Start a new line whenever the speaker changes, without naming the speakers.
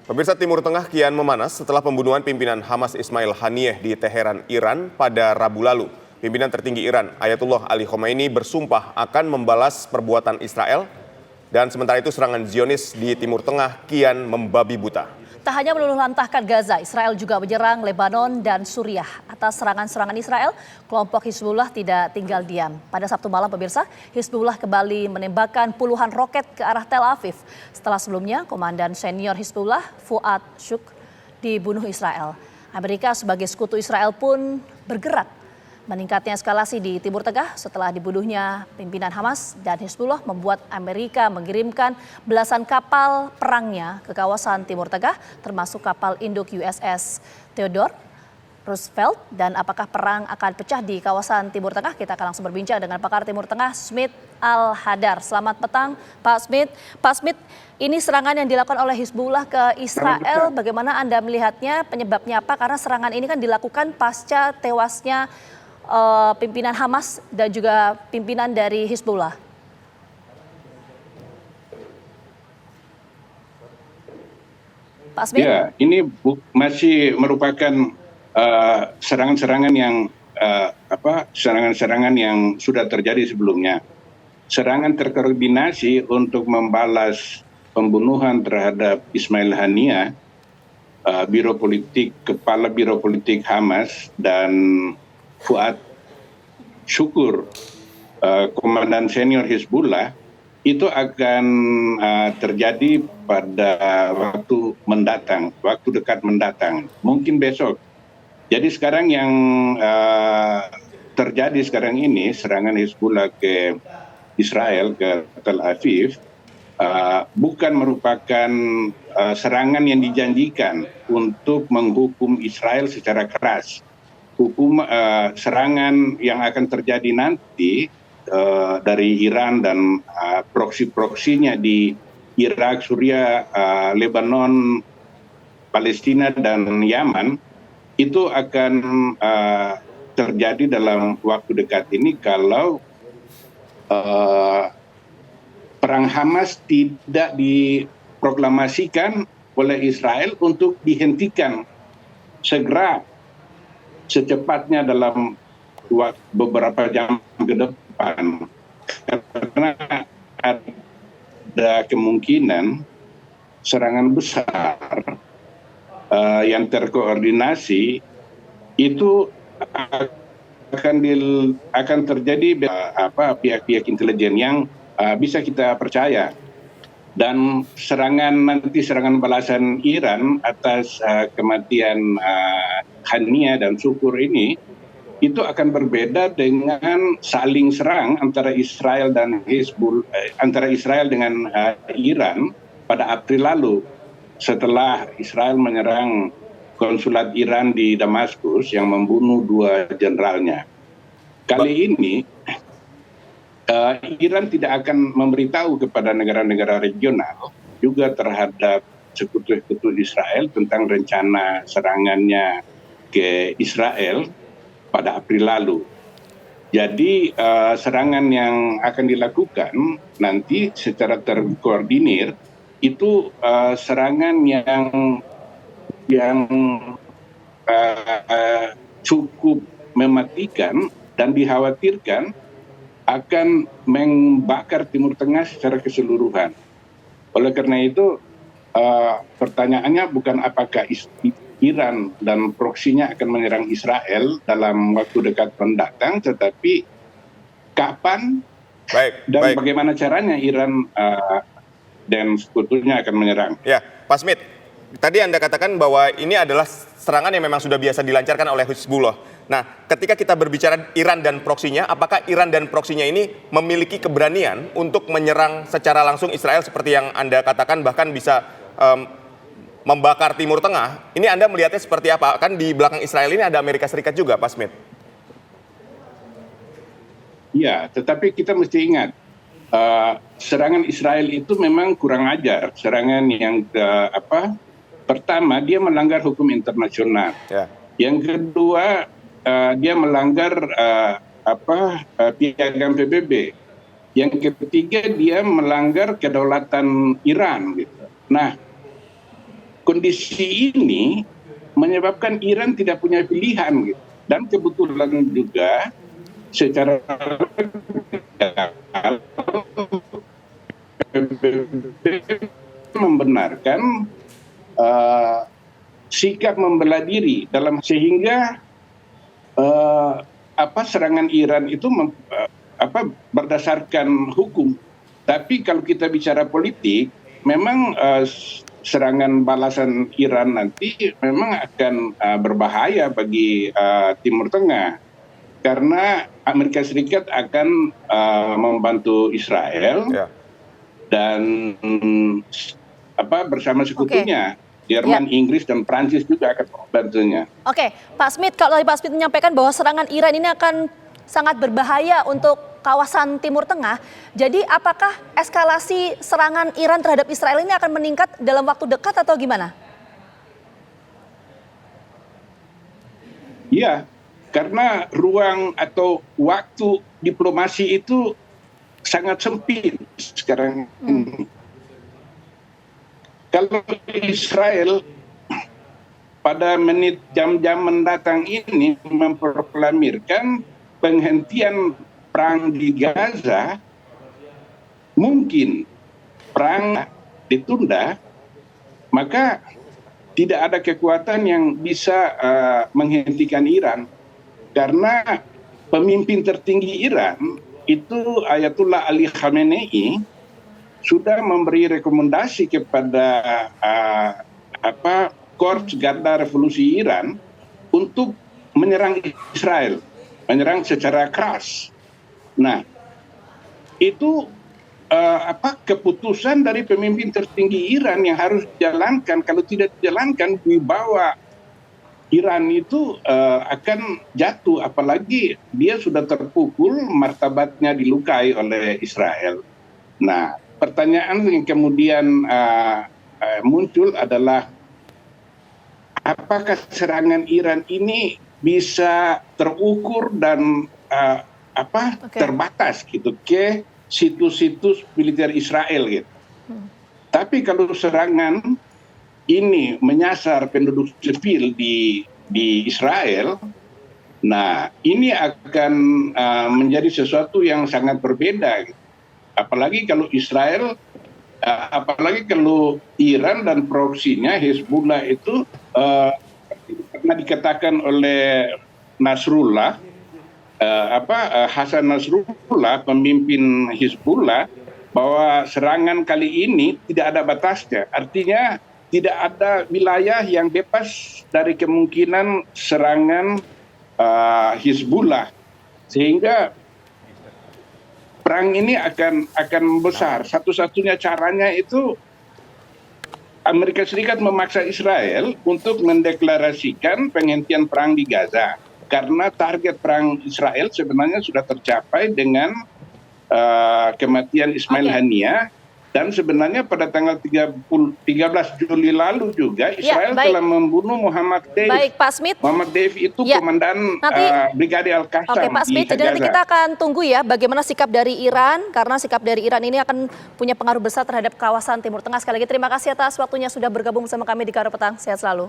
Pemirsa, Timur Tengah kian memanas setelah pembunuhan pimpinan Hamas Ismail Haniyeh di Teheran, Iran pada Rabu lalu. Pimpinan tertinggi Iran, Ayatollah Ali Khomeini, bersumpah akan membalas perbuatan Israel. Dan sementara itu serangan Zionis di Timur Tengah kian membabi buta.
Tak hanya meluluhlantahkan Gaza, Israel juga menyerang Lebanon dan Suriah. Atas serangan-serangan Israel, kelompok Hizbullah tidak tinggal diam. Pada Sabtu malam, pemirsa, Hizbullah kembali menembakkan puluhan roket ke arah Tel Aviv. Setelah sebelumnya, Komandan Senior Hizbullah, Fuad Shukr, dibunuh Israel. Amerika sebagai sekutu Israel pun bergerak. Meningkatnya eskalasi di Timur Tengah setelah dibunuhnya pimpinan Hamas dan Hizbullah membuat Amerika mengirimkan belasan kapal perangnya ke kawasan Timur Tengah, termasuk kapal induk USS Theodore Roosevelt. Dan apakah perang akan pecah di kawasan Timur Tengah? Kita akan langsung berbincang dengan pakar Timur Tengah, Smith Al-Hadar. Selamat petang, Pak Smith. Pak Smith, ini serangan yang dilakukan oleh Hizbullah ke Israel, bagaimana Anda melihatnya? Penyebabnya apa? Karena serangan ini kan dilakukan pasca tewasnya pimpinan Hamas dan juga pimpinan dari Hizbullah. Pak Smith? Ya,
ini masih merupakan serangan-serangan yang serangan-serangan yang sudah terjadi sebelumnya. Serangan terkoordinasi untuk membalas pembunuhan terhadap Ismail Haniyeh, kepala Biro Politik Hamas, dan Fuad Shukr, Komandan Senior Hizbullah, itu akan terjadi pada waktu dekat mendatang, mungkin besok. Jadi sekarang yang terjadi sekarang ini, serangan Hizbullah ke Israel, ke Tel Aviv, bukan merupakan serangan yang dijanjikan untuk menghukum Israel secara keras. Serangan yang akan terjadi nanti dari Iran dan proksi-proksinya di Irak, Suriah, Lebanon, Palestina, dan Yaman, itu akan terjadi dalam waktu dekat ini kalau perang Hamas tidak diproklamasikan oleh Israel untuk dihentikan segera, secepatnya dalam beberapa jam ke depan, karena ada kemungkinan serangan besar yang terkoordinasi itu akan terjadi pihak-pihak intelijen yang bisa kita percaya. Dan serangan balasan Iran atas kematian Haniyeh dan Shukr ini, itu akan berbeda dengan saling serang antara Israel dan antara Israel dengan Iran pada April lalu, setelah Israel menyerang konsulat Iran di Damaskus yang membunuh 2 jenderalnya. Kali ini Iran tidak akan memberitahu kepada negara-negara regional juga terhadap sekutu-sekutu Israel tentang rencana serangannya ke Israel pada April lalu. Jadi serangan yang akan dilakukan nanti secara terkoordinir itu serangan yang cukup mematikan dan dikhawatirkan akan membakar Timur Tengah secara keseluruhan. Oleh karena itu, pertanyaannya bukan apakah Iran dan proksinya akan menyerang Israel dalam waktu dekat mendatang, tetapi kapan dan bagaimana caranya Iran dan sekutunya akan menyerang.
Ya, Pak Smith, tadi Anda katakan bahwa ini adalah serangan yang memang sudah biasa dilancarkan oleh Hizbullah. Nah, ketika kita berbicara Iran dan proksinya, apakah Iran dan proksinya ini memiliki keberanian untuk menyerang secara langsung Israel seperti yang Anda katakan, bahkan bisa membakar Timur Tengah? Ini Anda melihatnya seperti apa? Kan di belakang Israel ini ada Amerika Serikat juga, Pak Smith.
Ya, tetapi kita mesti ingat, serangan Israel itu memang kurang ajar. Serangan yang pertama, dia melanggar hukum internasional. Ya. Yang kedua, dia melanggar piagam PBB. Yang ketiga, dia melanggar kedaulatan Iran. Gitu. Nah, kondisi ini menyebabkan Iran tidak punya pilihan gitu. Dan kebetulan juga secara membenarkan sikap membela diri dalam sehingga serangan Iran itu berdasarkan hukum. Tapi kalau kita bicara politik, memang serangan balasan Iran nanti memang akan berbahaya bagi Timur Tengah. Karena Amerika Serikat akan membantu Israel dan bersama sekutunya. Jerman, Inggris, dan Prancis juga akan membantunya.
Oke, Pak Smith, kalau tadi Pak Smith menyampaikan bahwa serangan Iran ini akan sangat berbahaya untuk kawasan Timur Tengah. Jadi apakah eskalasi serangan Iran terhadap Israel ini akan meningkat dalam waktu dekat atau gimana?
Iya, karena ruang atau waktu diplomasi itu sangat sempit sekarang ini. Kalau Israel pada menit jam-jam mendatang ini memproklamirkan penghentian perang di Gaza, mungkin perang ditunda, maka tidak ada kekuatan yang bisa menghentikan Iran. Karena pemimpin tertinggi Iran itu Ayatullah Ali Khamenei sudah memberi rekomendasi kepada Korps Garda Revolusi Iran untuk menyerang Israel, menyerang secara keras. Nah, itu keputusan dari pemimpin tertinggi Iran yang harus dijalankan. Kalau tidak dijalankan, wibawa Iran itu akan jatuh, apalagi dia sudah terpukul, martabatnya dilukai oleh Israel. Nah, pertanyaan yang kemudian muncul adalah apakah serangan Iran ini bisa terukur dan terbatas gitu ke situs-situs militer Israel gitu. Tapi kalau serangan ini menyasar penduduk sipil di Israel, nah ini akan menjadi sesuatu yang sangat berbeda gitu. Apalagi kalau Israel, apalagi kalau Iran dan proksinya Hezbollah itu pernah dikatakan oleh Nasrullah, Hasan Nasrullah, pemimpin Hezbollah, bahwa serangan kali ini tidak ada batasnya. Artinya tidak ada wilayah yang bebas dari kemungkinan serangan Hezbollah, sehingga perang ini akan besar. Satu-satunya caranya itu Amerika Serikat memaksa Israel untuk mendeklarasikan penghentian perang di Gaza. Karena target perang Israel sebenarnya sudah tercapai dengan kematian Ismail Haniyah. Dan sebenarnya pada tanggal 13 Juli lalu juga Israel telah membunuh Muhammad Deif.
Baik, Pak Smith.
Muhammad Deif itu komandan Brigade Al-Qassam.
Oke, Pak Smith, jadi nanti kita akan tunggu ya bagaimana sikap dari Iran, karena sikap dari Iran ini akan punya pengaruh besar terhadap kawasan Timur Tengah. Sekali lagi terima kasih atas waktunya sudah bergabung bersama kami di Karo Petang. Sehat selalu.